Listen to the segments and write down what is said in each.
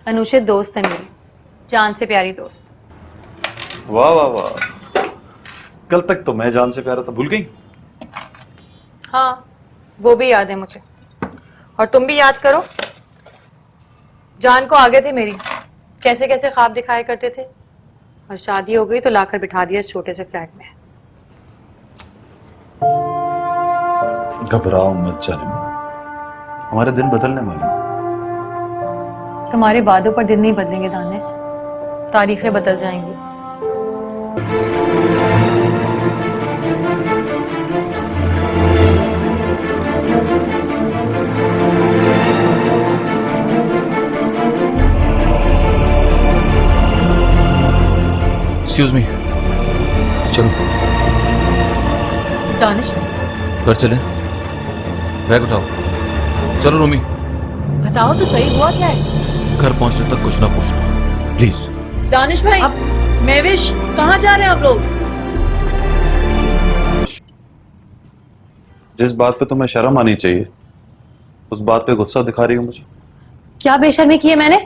अनुषित दोस्त है मेरी, जान से प्यारी दोस्त। वाह वाह वाह, कल तक तो मैं जान से प्यारा था, भूल गई? हाँ, वो भी याद है मुझे। और तुम भी याद करो, जान को आगे थे मेरी, कैसे कैसे ख्वाब दिखाया करते थे, और शादी हो गई तो लाकर बिठा दिया इस छोटे से फ्लैट में। घबराओ मत जालिम, हमारे दिन बदलने वाले हैं। तुम्हारे वादों पर दिन नहीं बदलेंगे दानिश, तारीखें बदल जाएंगी। एक्सक्यूज मी, चलो दानिश, घर चले, बैग उठाओ, चलो रोमी। बताओ तो सही, हुआ क्या है? घर पहुंचने तक कुछ ना पूछना प्लीज। दानिश भाई, मेविश, कहाँ जा रहे हैं आप लोग? जिस बात पे तुम्हें शर्म आनी चाहिए उस बात पे गुस्सा दिखा रही हो मुझे। क्या बेशर्मी की है मैंने?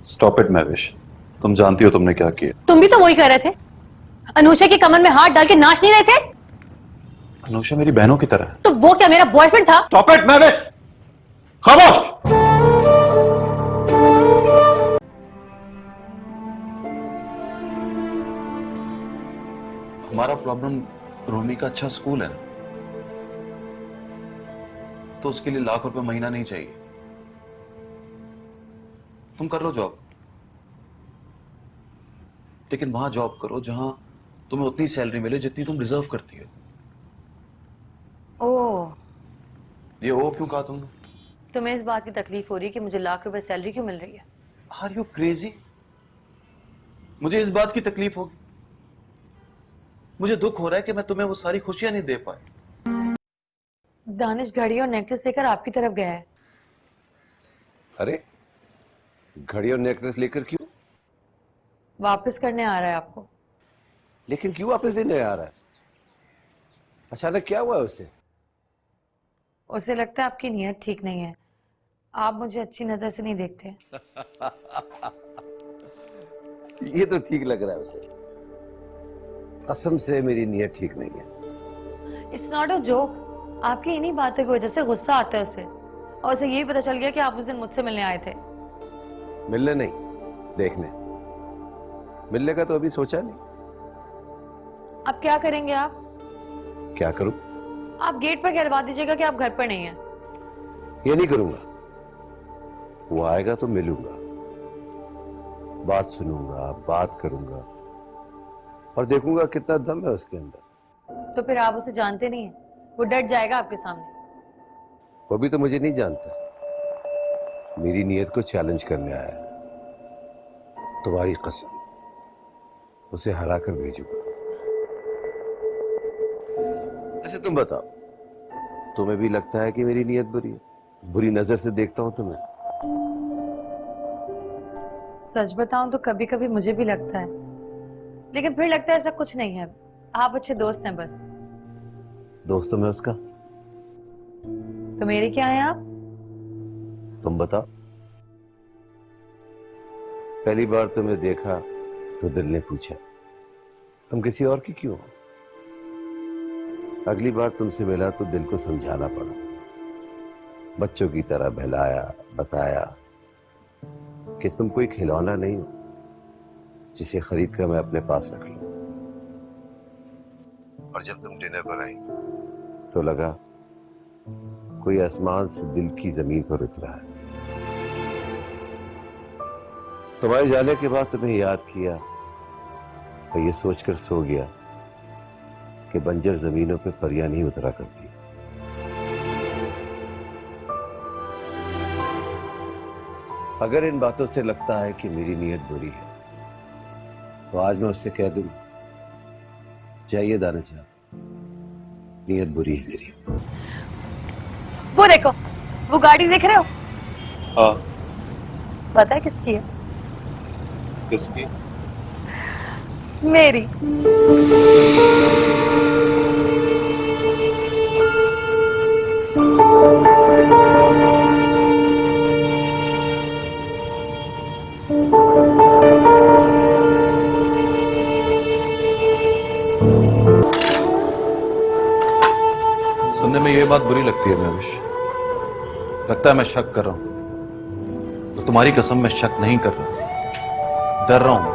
स्टॉप इट महविश, तुम जानती हो तुमने क्या किया। तुम भी तो वही कर रहे थे, अनुषा की कमर में हाथ डाल के नाच नहीं रहे थे? अनुषा मेरी बहनों की तरह है। तो वो क्या मेरा बॉयफ्रेंड था? स्टॉप इट महविश, खामोश। हमारा प्रॉब्लम रोमी का अच्छा स्कूल है, तो उसके लिए लाख रुपए महीना नहीं चाहिए। तुम कर लो जॉब, लेकिन वहां जॉब करो जहां तुम्हें उतनी सैलरी मिले जितनी तुम डिजर्व करती हो। ओह, ये ओ क्यों कहा तुमने? तुम्हें इस बात की तकलीफ हो रही है कि मुझे लाख रुपए सैलरी क्यों मिल रही है? Are you crazy? मुझे इस बात की तकलीफ होगी, मुझे दुख हो रहा है कि मैं तुम्हें वो सारी खुशियां नहीं दे पाया। दानिश घड़ी और नेकलेस लेकर आपकी तरफ गया है। अरे, घड़ी और नेकलेस लेकर क्यों? वापस करने आ रहा है आपको। लेकिन क्यों वापस देने आ रहा है? अचानक क्या हुआ उसे? उसे लगता है आपकी नीयत ठीक नहीं है, आप मुझे अच्छी नजर से नहीं देखते। ये तो ठीक लग रहा है उसे। कसम से मेरी नीयत ठीक नहीं है। इट्स नॉट अ जोक, आपकी इन्हीं बातों की वजह से गुस्सा आता है उसे, और उसे ये भी पता चल गया कि आप उस दिन मुझसे मिलने आए थे। मिलने नहीं, देखने। मिलने का तो अभी सोचा नहीं। अब क्या करेंगे आप? क्या करूं? आप गेट पर कहलवा दीजिएगा कि आप घर पर नहीं हैं। ये नहीं करूंगा। वो आएगा तो मिलूंगा, बात सुनूंगा, बात करूंगा, और देखूंगा कितना दम है उसके अंदर। तो फिर आप उसे जानते नहीं हैं, वो डट जाएगा आपके सामने। वो भी तो मुझे नहीं जानता, मेरी नीयत को चैलेंज करने आया है। तुम्हारी कसम, उसे हरा कर भेजूंगा। अच्छा तुम बताओ, तुम्हें भी लगता है कि मेरी नीयत बुरी है? बुरी नजर से देखता हूं तुम्हें। सच बताऊं तो कभी कभी मुझे भी लगता है, लेकिन फिर लगता है ऐसा कुछ नहीं है, आप अच्छे दोस्त हैं बस। दोस्त तो मैं उसका। तो मेरे क्या हैं आप? तुम बताओ। पहली बार तुम्हें देखा तो दिल ने पूछा तुम किसी और की क्यों हो। अगली बार तुमसे मिला तो दिल को समझाना पड़ा, बच्चों की तरह बहलाया, बताया कि तुम कोई खिलौना नहीं हो जिसे खरीद कर मैं अपने पास रख लूं। और जब तुम डिनर पर आई तो लगा कोई आसमान से दिल की जमीन पर उतरा है। तुम्हारे जाने के बाद तुम्हें याद किया और ये सोचकर सो गया कि बंजर जमीनों पे परियां नहीं उतरा करती। अगर इन बातों से लगता है कि मेरी नीयत बुरी है तो आज मैं उससे कह दूं, चाहिए दानिश साहब, नीयत बुरी है मेरी। वो देखो, वो गाड़ी देख रहे हो? हाँ। पता है किसकी है? किसकी? मेरी। सुनने में ये बात बुरी लगती है महविश, लगता है मैं शक कर रहा हूं, तो तुम्हारी कसम मैं शक नहीं कर रहा, डर रहा हूं।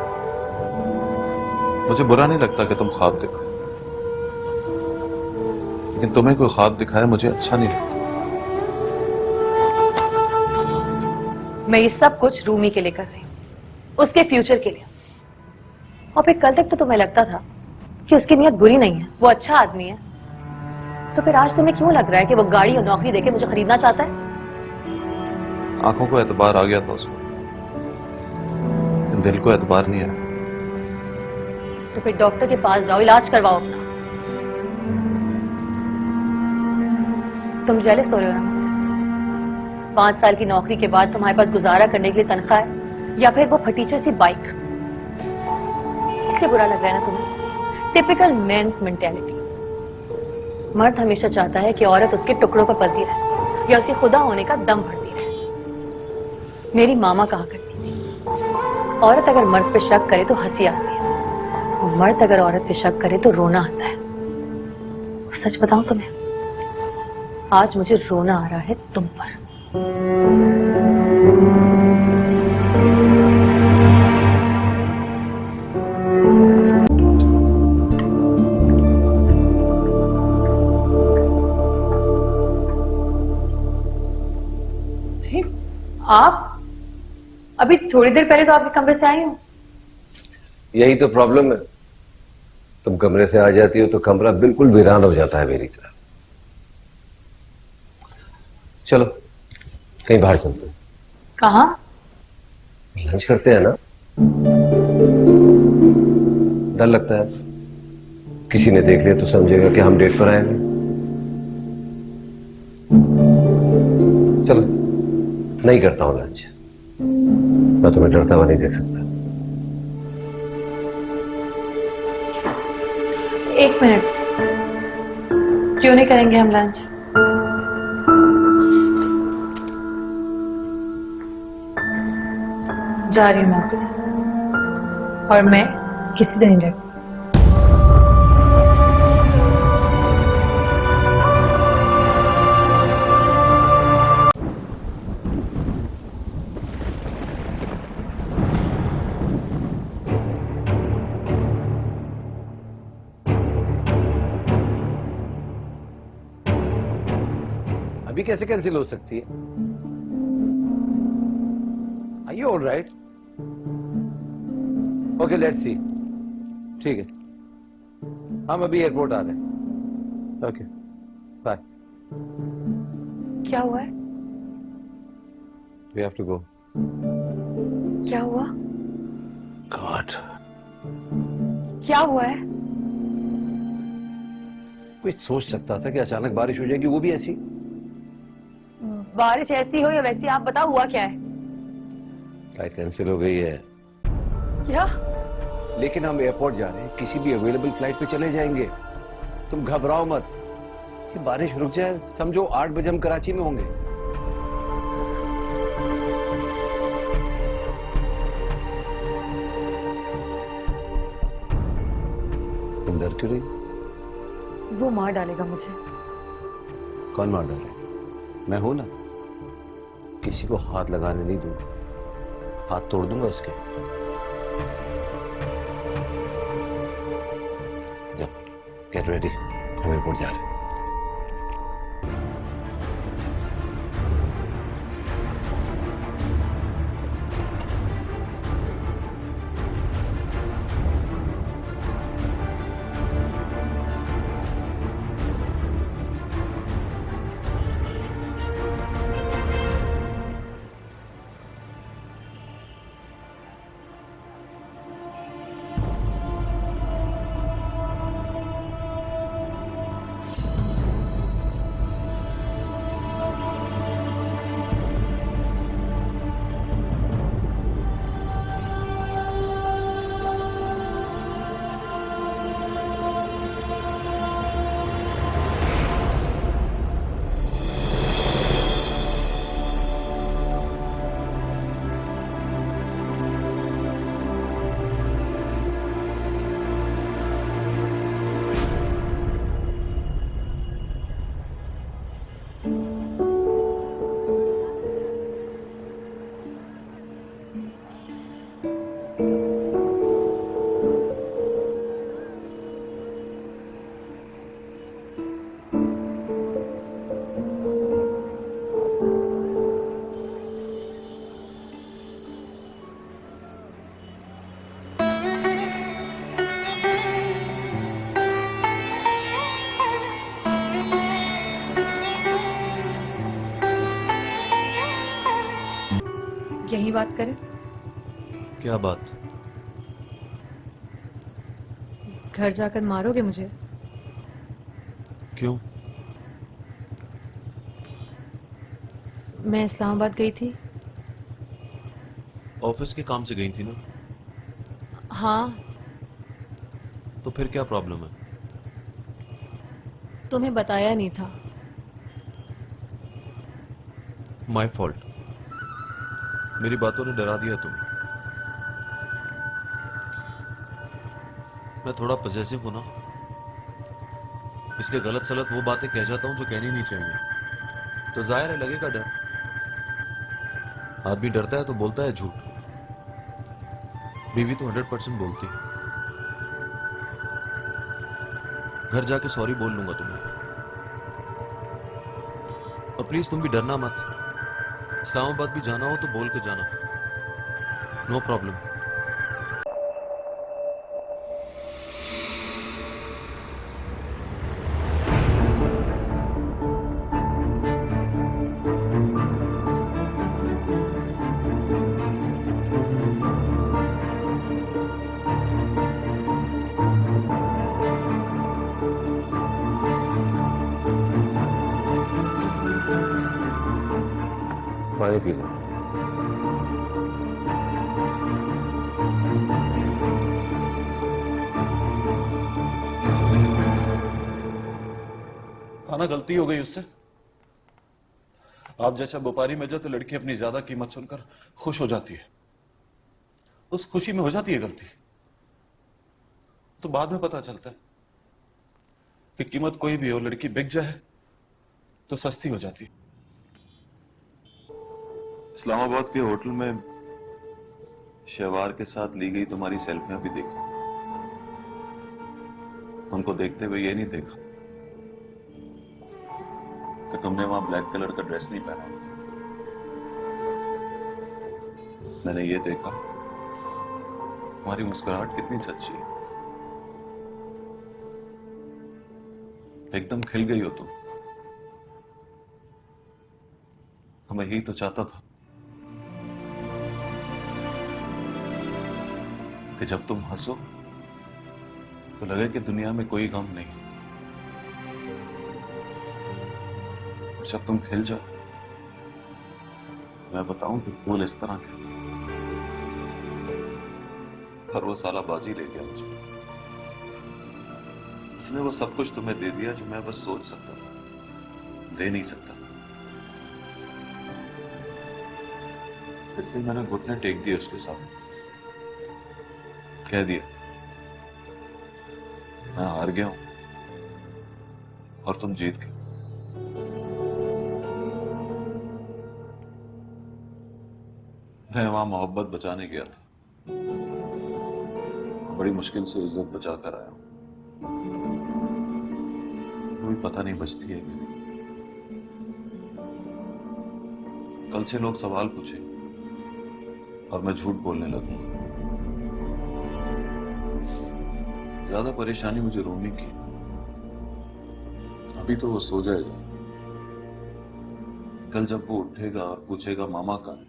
मुझे बुरा नहीं लगता कि तुम ख्वाब देखो, लेकिन तुम्हें कोई ख्वाब दिखाए मुझे अच्छा नहीं लगता। मैं ये सब कुछ रूमी के लिए कर रही हूँ, उसके फ्यूचर के लिए। और फिर कल तक तो तुम्हें लगता था कि उसकी नीयत बुरी नहीं है, वो अच्छा आदमी है। तो फिर आज तुम्हें क्यों लग रहा है कि वो गाड़ी और नौकरी देके मुझे खरीदना चाहता है? आंखों को एतबार आ गया था उसको, दिल को एतबार नहीं आया। तो फिर डॉक्टर के पास जाओ, इलाज करवाओ अपना। तुम जेलस हो रहे हो ना मुझसे? 5 साल की नौकरी के बाद तुम्हारे पास गुजारा करने के लिए तनख्वाह है, या फिर वो फटीचर सी बाइक? इसलिए बुरा लग रहा है ना तुम्हें? Typical men's mentality. मर्द हमेशा चाहता है कि औरत उसके टुकड़ों पर पलती रहे या उसके खुदा होने का दम भरती रहे। मेरी मामा कहा करती थी, औरत अगर मर्द पे शक करे तो हंसी आती है, और मर्द अगर औरत पे शक करे तो रोना आता है। सच बताऊं तुम्हें, आज मुझे रोना आ रहा है तुम पर। आप अभी थोड़ी देर पहले तो आपके कमरे से आई हूं। यही तो प्रॉब्लम है, तुम कमरे से आ जाती हो तो कमरा बिल्कुल वीरान हो जाता है मेरी तरह। चलो कहीं बाहर चलते हैं। कहाँ? लंच करते हैं ना। डर लगता है किसी ने देख लिया तो समझेगा कि हम डेट पर आए हैं। चलो, नहीं करता हूं लंच, मैं तुम्हें डरता हुआ नहीं देख सकता। 1 मिनट, क्यों नहीं करेंगे हम लंच? जा रही हूं मैं आपके साथ, और मैं किसी से नहीं डरती। अभी कैसे कैंसिल हो सकती है? Are you all right? Okay, let's see. ठीक है, हम अभी एयरपोर्ट आ रहे हैं। Okay, bye. क्या हुआ है? We have to go. क्या हुआ? गॉड, क्या हुआ है? कोई सोच सकता था कि अचानक बारिश हो जाएगी, वो भी ऐसी? बारिश ऐसी हो या वैसी, आप बताओ हुआ क्या है? फ्लाइट कैंसिल हो गई है। क्या? लेकिन हम एयरपोर्ट जा रहे हैं, किसी भी अवेलेबल फ्लाइट पे चले जाएंगे। तुम घबराओ मत, कि बारिश रुक जाए, समझो 8 बजे हम कराची में होंगे। तुम डर क्यों रही? वो मार डालेगा मुझे। कौन मार डालेगा? मैं हूं ना, किसी को हाथ लगाने नहीं दूंगा, हाथ तोड़ दूंगा उसके। गेट रेडी, हम एयरपोर्ट जा रहे हैं। अपनी बात करें? क्या बात? घर जाकर मारोगे मुझे? क्यों? मैं इस्लामाबाद गई थी। ऑफिस के काम से गई थी ना? हाँ, तो फिर क्या प्रॉब्लम है? तुम्हें बताया नहीं था। My fault. मेरी बातों ने डरा दिया तुम्हें। मैं थोड़ा पजेसिव हूं ना, इसलिए गलत सलत वो बातें कह जाता हूं जो कहनी नहीं चाहिए। तो जाहिर है लगेगा डर। आदमी डरता है तो बोलता है झूठ। बीवी तो 100% बोलती। घर जाके सॉरी बोल लूंगा तुम्हें। और प्लीज तुम भी डरना मत। इस्लामाबाद भी जाना हो तो बोल के जाना। No problem. पानी पी लो। आना गलती हो गई उससे। आप जैसा व्यापारी में जाए तो लड़की अपनी ज्यादा कीमत सुनकर खुश हो जाती है। उस खुशी में हो जाती है गलती, तो बाद में पता चलता है कि कीमत कोई भी हो, लड़की बिक जाए तो सस्ती हो जाती है। इस्लामाबाद के होटल में शहवार के साथ ली गई तुम्हारी सेल्फियां भी देखी। उनको देखते हुए ये नहीं देखा कि तुमने वहां ब्लैक कलर का ड्रेस नहीं पहना। मैंने ये देखा तुम्हारी मुस्कुराहट कितनी सच्ची है। एकदम खिल गई हो तुम। मैं यही तो चाहता था कि जब तुम हंसो तो लगे कि दुनिया में कोई गम नहीं। और जब तुम खिल जाओ, मैं बताऊं कि फूल इस तरह के, पर वो साला बाजी ले गया मुझे। उसने वो सब कुछ तुम्हें दे दिया जो मैं बस सोच सकता था, दे नहीं सकता। इसलिए मैंने घुटने टेक दिए उसके सामने, कह दिया मैं हार गया हूं और तुम जीत गए। मैं वहां मोहब्बत बचाने गया था, बड़ी मुश्किल से इज्जत बचा कर आया हूं। कोई पता नहीं बचती है कि नहीं। कल से लोग सवाल पूछे और मैं झूठ बोलने लगूंगा। ज्यादा परेशानी मुझे रोमी की। अभी तो वो सो जाएगा, कल जब वो उठेगा और पूछेगा मामा कहाँ है,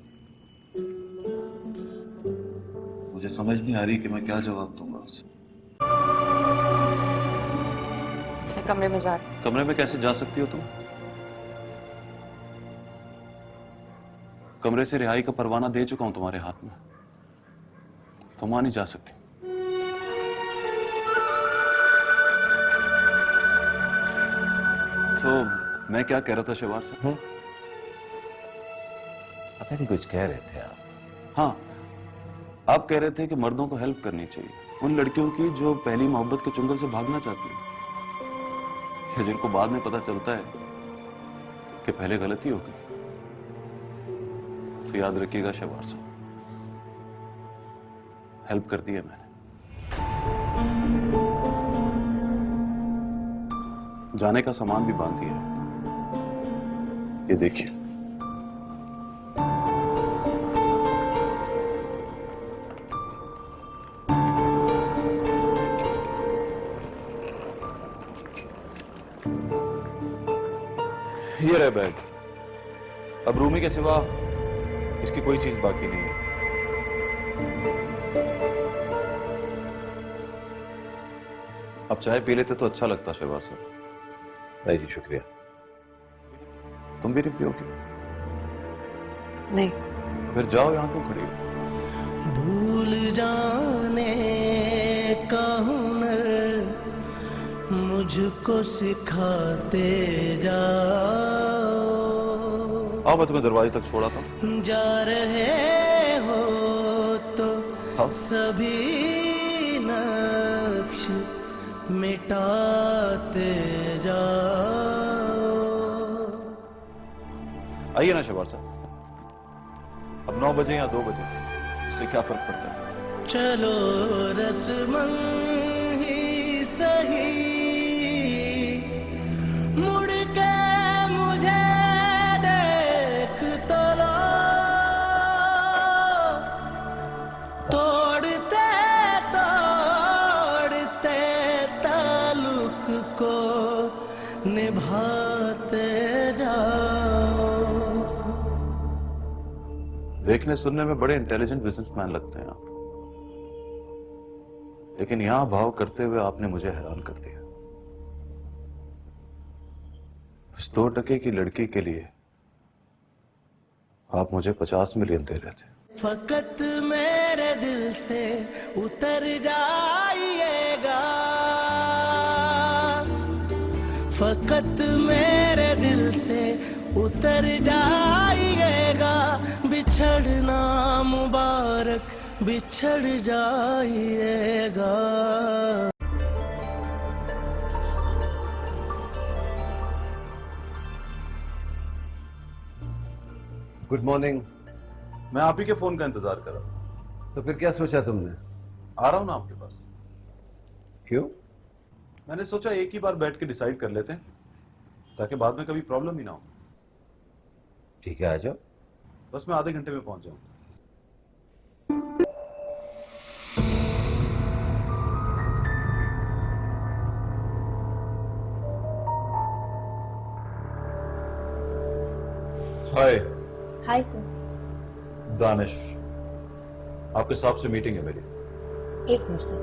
मुझे समझ नहीं आ रही कि मैं क्या जवाब दूंगा उसे। मैं कमरे में जा रही हूँ। कमरे में कैसे जा सकती हो तुम? कमरे से रिहाई का परवाना दे चुका हूं तुम्हारे हाथ में, तुम वहां नहीं जा सकती। तो मैं क्या कह रहा था शहवार से? पता नहीं कुछ कह रहे थे आप। हाँ, आप कह रहे थे कि मर्दों को हेल्प करनी चाहिए, उन लड़कियों की जो पहली मोहब्बत के चुंगल से भागना चाहती है, या जिनको बाद में पता चलता है कि पहले गलती हो गई। तो याद रखिएगा शहवार साहब, हेल्प कर दी है मैंने। जाने का सामान भी बांध दिया है, ये देखिए। ये रहे बैग। अब रूमी के सिवा इसकी कोई चीज बाकी नहीं है। आप चाय पी लेते तो अच्छा लगता शहबाज सर। नहीं जी, शुक्रिया। तुम भी नहीं पियोगे? नहीं। तो फिर जाओ, यहां क्यों खड़ी हो? भूल जाने का हुनर मुझको सिखाते जाओ। आओ, मैं तुम्हें दरवाजे तक छोड़ा था। जा रहे हो तो हाँ। सभी नक्श मिटाते जाओ। आइए ना शहबाज साहब, अब 9 बजे या 2 बजे, इससे क्या फर्क पड़ता है? चलो रस्मन ही सही, मुड़ के मुझे देख तो लो। तोड़ते तोड़ते ताल्लुक को निभाते जाओ। देखने सुनने में बड़े इंटेलिजेंट बिजनेसमैन लगते हैं आप, लेकिन यहां भाव करते हुए आपने मुझे हैरान कर दिया। उस 2 टके की लड़की के लिए आप मुझे 50 मिलियन दे रहे थे। फकत मेरे दिल से उतर जाइएगा, फकत मेरे दिल से उतर जाइएगा। बिछड़ना मुबारक बिछड़ जाइएगा। Good morning. मैं आप ही के फोन का इंतजार कर रहा हूं। तो फिर क्या सोचा तुमने? आ रहा हूं ना आपके पास। क्यों? मैंने सोचा एक ही बार बैठ के डिसाइड कर लेते हैं, ताकि बाद में कभी प्रॉब्लम ही ना हो। ठीक है, आ जाओ। बस मैं आधे घंटे में पहुंच जाऊंगा। हाय। Hi sir. दानिश, आपके साहब से मीटिंग है मेरी। एक मिनट सर।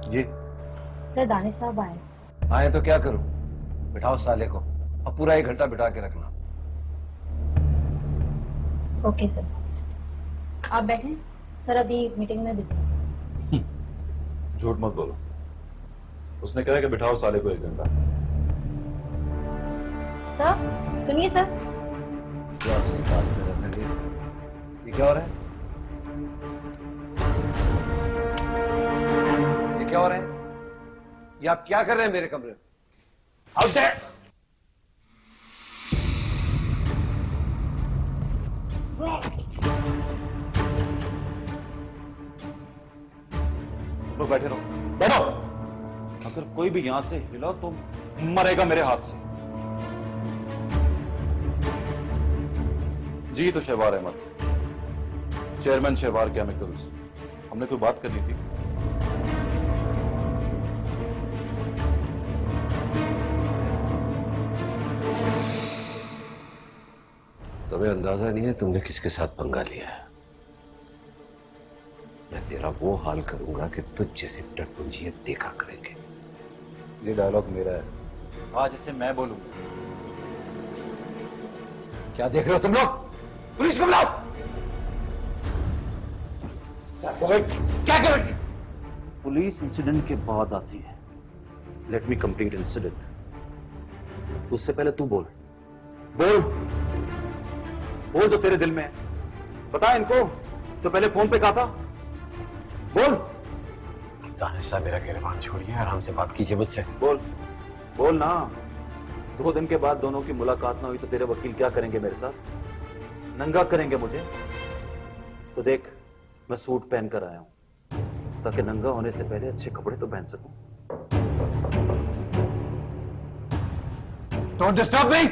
जी। सर दानिश साहब आए। आए तो क्या करूं? बिठाओ साले को, अब पूरा 1 घंटा बिठा के रखना। ओके सर, आप बैठें। सर अभी मीटिंग में बिजी। झूठ मत बोलो, उसने कहा कि बिठाओ साले को 1 घंटा। सर सुनिए सर। क्या आपसे बात कर रहे थे? ये क्या हो रहा है? ये क्या हो रहा है? ये आप क्या कर रहे हैं मेरे कमरे में? Out there! तो बैठे रहो, बैठो। अगर कोई भी यहां से हिला तो मरेगा मेरे हाथ से। जी तो शहबार अहमद, चेयरमैन शहबार केमिकल्स। हमने कोई बात करनी थी। तुम्हें अंदाजा नहीं है तुमने किसके साथ पंगा लिया है। मैं तेरा वो हाल करूंगा कि तुझ जैसे टटपुंजियत देखा करेंगे। ये डायलॉग मेरा है, आज इसे मैं बोलूंगा। क्या देख रहे हो तुम लोग? पुलिस को बुलाओ। क्या कर रहे? पुलिस इंसिडेंट के बाद आती है। Let me complete incident. उससे पहले तू बोल, बोल बोल जो तेरे दिल में है। बता इनको जो पहले फोन पे कहा था। बोल। दानिश साहब, मेरा गिरबान छोड़िए, आराम से बात कीजिए मुझसे। बोल बोल ना। 2 दिन के बाद दोनों की मुलाकात ना हुई तो तेरे वकील क्या करेंगे मेरे साथ? नंगा करेंगे मुझे। तो देख, मैं सूट पहन कर आया हूं ताकि नंगा होने से पहले अच्छे कपड़े तो पहन सकूं। Don't disturb me.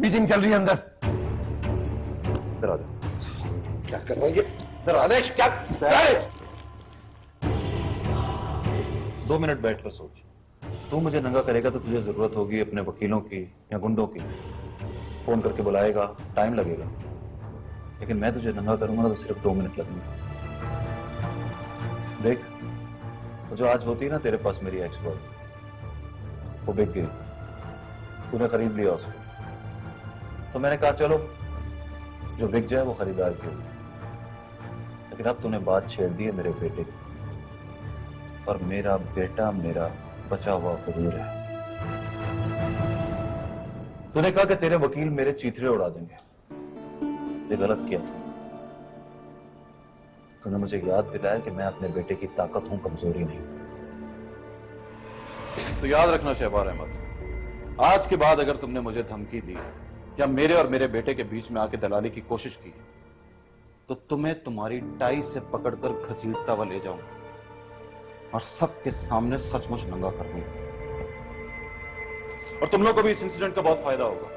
मीटिंग चल रही है अंदर। इधर आ जाओ। क्या कर रहे हो? इधर आदेश क्या? 2 मिनट बैठ कर सोच। तू मुझे नंगा करेगा तो तुझे जरूरत होगी अपने वकीलों की या गुंडों की। फोन करके बुलाएगा, टाइम लगेगा। लेकिन मैं तुझे नंगा करूंगा ना तो सिर्फ 2 मिनट लगेंगे। देख, वो जो आज होती है ना तेरे पास मेरी एक्स वाइफ, वो बिक गई। तूने खरीद लिया उसको, तो मैंने कहा चलो जो बिक जाए वो खरीदार की होगी। लेकिन अब तूने बात छेड़ दी है मेरे बेटे की, और मेरा बेटा मेरा बचा हुआ गुरूर है। तूने कहा कि तेरे वकील मेरे चीथड़े उड़ा देंगे। ये गलत किया तूने मुझे याद दिलाया कि मैं अपने बेटे की ताकत हूं, कमजोरी नहीं। तो याद रखना शहबार अहमद, आज के बाद अगर तुमने मुझे धमकी दी या मेरे और मेरे बेटे के बीच में आके दलाली की कोशिश की तो तुम्हें तुम्हारी टाई से पकड़कर घसीटता हुआ ले जाऊंगा और सबके सामने सचमुच नंगा कर दूंगा। और तुम लोग को भी इस इंसिडेंट का बहुत फायदा होगा।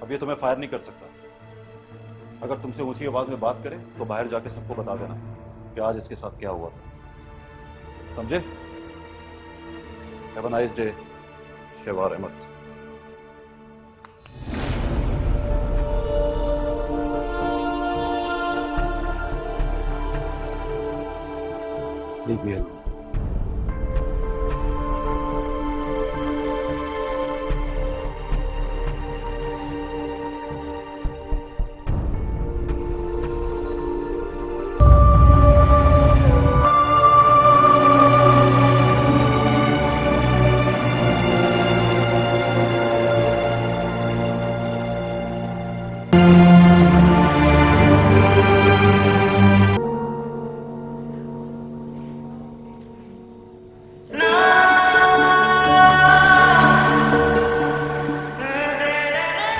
अब ये तुम्हें फायर नहीं कर सकता। अगर तुमसे ऊंची आवाज में बात करे तो बाहर जाके सबको बता देना कि आज इसके साथ क्या हुआ था। समझे? Have a nice day, Shahbar Ahmad. Leave me alone.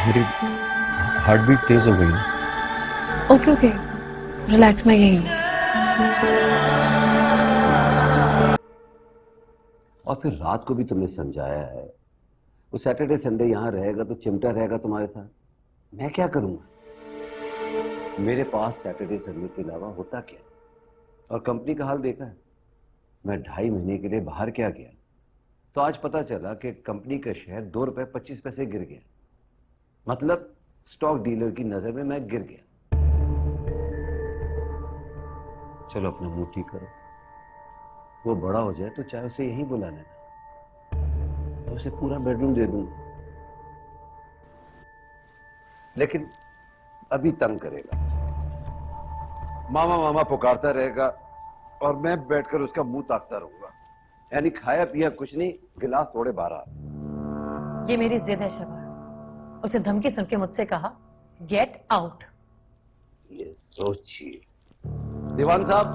मेरी हार्ट बीट तेज हो गई है। ओके ओके, रिलैक्स, मैं यही हूँ। और फिर रात को भी तुमने समझाया है वो सैटरडे संडे यहां रहेगा तो चिमटा रहेगा तुम्हारे साथ। मैं क्या करूंगा? मेरे पास सैटरडे संडे के अलावा होता क्या? और कंपनी का हाल देखा है। मैं 2.5 महीने के लिए बाहर क्या गया तो आज पता चला कि कंपनी का शेयर 2 रुपए 25 पैसे गिर गया। मतलब स्टॉक डीलर की नजर में मैं गिर गया। चलो अपना मुंह ठीक करो। वो बड़ा हो जाए तो चाहे उसे यहीं बुला लेना, मैं उसे पूरा बेडरूम दे दूंगा। लेकिन अभी तंग करेगा, मामा मामा पुकारता रहेगा और मैं बैठकर उसका मुंह ताकता रहूंगा। यानी खाया पिया कुछ नहीं, गिलास थोड़े 12। ये मेरी जिद है शहबार। उसे धमकी सुन के मुझसे कहा गेट आउट। ये सोचिए। दीवान साहब,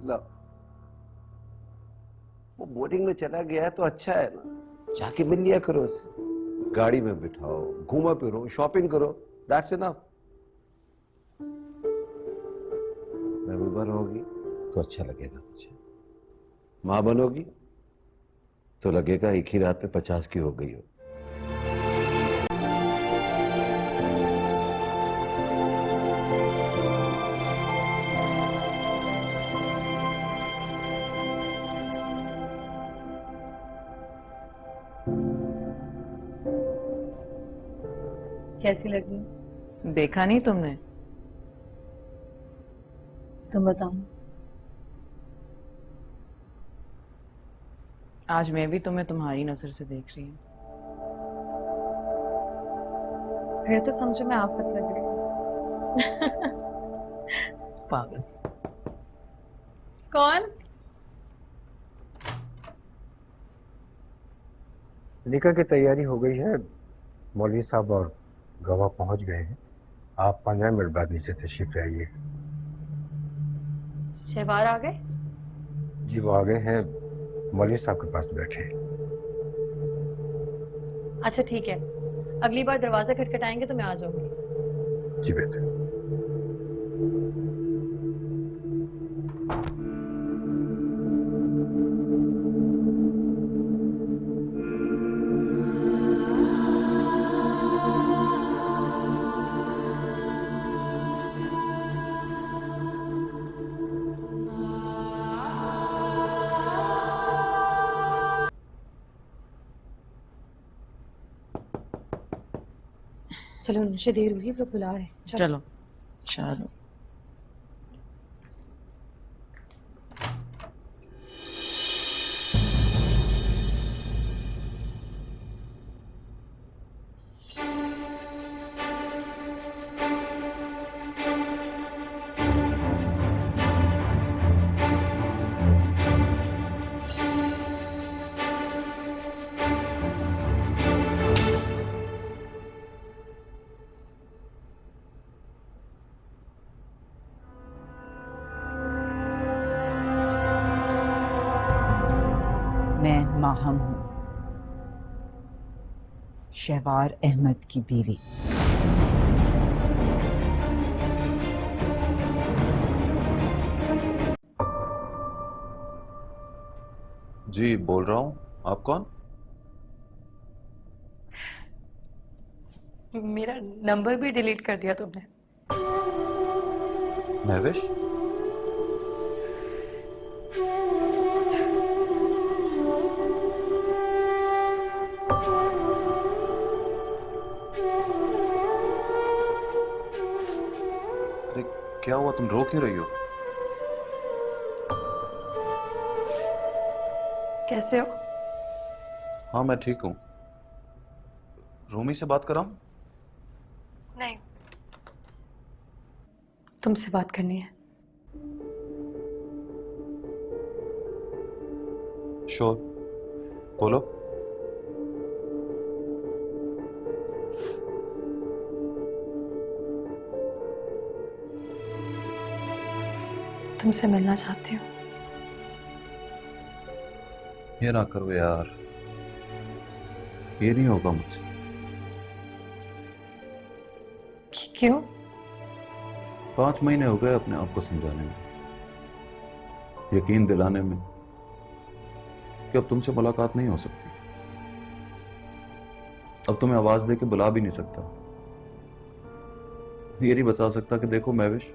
लो, वो बोटिंग में चला गया है तो अच्छा है ना, जाके मिल लिया करो उससे। गाड़ी में बिठाओ, घूमा फिरो, शॉपिंग करो, दैट्स इनफ। महबूबा होगी तो अच्छा लगेगा मुझे। मां बनोगी तो लगेगा एक ही रात में 50 की हो गई हो। कैसी लग रही है? देखा नहीं तुमने? तुम बताओ। आज मैं भी तुम्हें तुम्हारी नजर से देख रही हूँ। फिर तो समझो मैं आफत लग रही हूँ। पागल। कौन? निकाह की तैयारी हो गई है। मौलवी साहब और गवाह पहुंच गए हैं। आप 15 मिनट बाद नीचे तशरीफ लाइए। शहबार आ गए? जी वो आ गए हैं, मौलवी साहब के पास बैठे हैं। अच्छा ठीक है, अगली बार दरवाजा खटखटाएंगे तो मैं आ जाऊंगी। जी बेटा। चलो मुझे देर हो रही है, वो लोग बुला रहे हैं। चलो चलो। मैं माहम हूं, शहवार अहमद की बीवी। जी बोल रहा हूं। आप कौन? मेरा नंबर भी डिलीट कर दिया तुमने। महविश? अरे क्या हुआ, तुम रो क्यों रही हो? कैसे हो? हाँ मैं ठीक हूं। रोमी से बात कर रहा हूं। नहीं, तुमसे बात करनी है। श्योर, बोलो। तुमसे मिलना चाहती हूँ। ये ना करो यार, ये नहीं होगा मुझसे। क्यों? 5 महीने हो गए अपने आप को समझाने में, यकीन दिलाने में कि अब तुमसे मुलाकात नहीं हो सकती। अब तुम्हें आवाज दे के बुला भी नहीं सकता। ये नहीं बता सकता कि देखो महविश,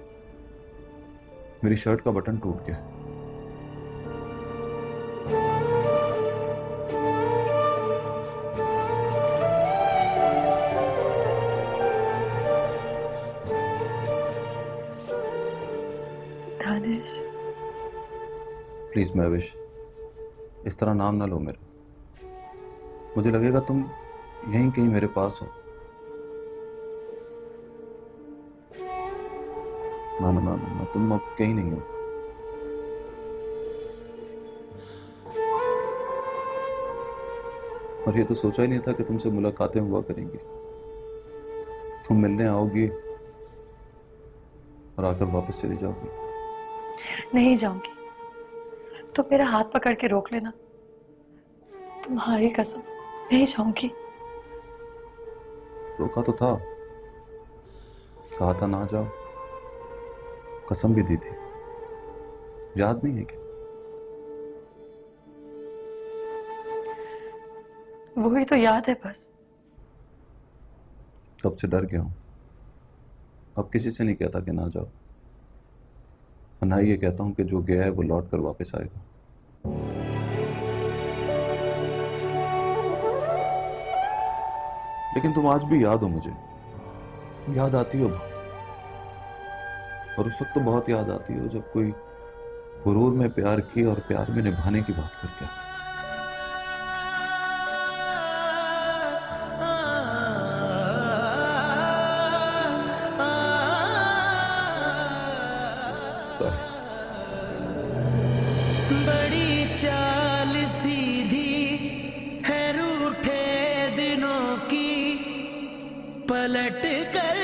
मेरी शर्ट का बटन टूट गया। दानिश, प्लीज महविश, इस तरह नाम ना लो मेरा। मुझे लगेगा तुम यहीं कहीं मेरे पास हो। ना ना ना ना, तुम अब कहीं नहीं हो। और ये तो सोचा ही नहीं था कि तुमसे मुलाकातें हुआ करेंगी। तुम मिलने आओगी और आकर वापस चली जाओगी। नहीं जाऊंगी। तुम मेरा हाथ पकड़ के रोक लेना, तुम्हारी कसम नहीं जाऊंगी। रोका तो था, कहा था ना जाओ, कसम भी दी थी, याद नहीं है क्या? वही तो याद है बस। तब से डर गया हूं। अब किसी से नहीं कहता कि ना जाओ, ना ये कहता हूं कि जो गया है वो लौट कर वापस आएगा। लेकिन तुम आज भी याद हो मुझे, याद आती हो बहुत। और उस वक्त तो बहुत याद आती हो जब कोई गुरूर में प्यार की और प्यार में निभाने की बात करता है। बड़ी चाल सीधी है रूठे दिनों की, पलट कर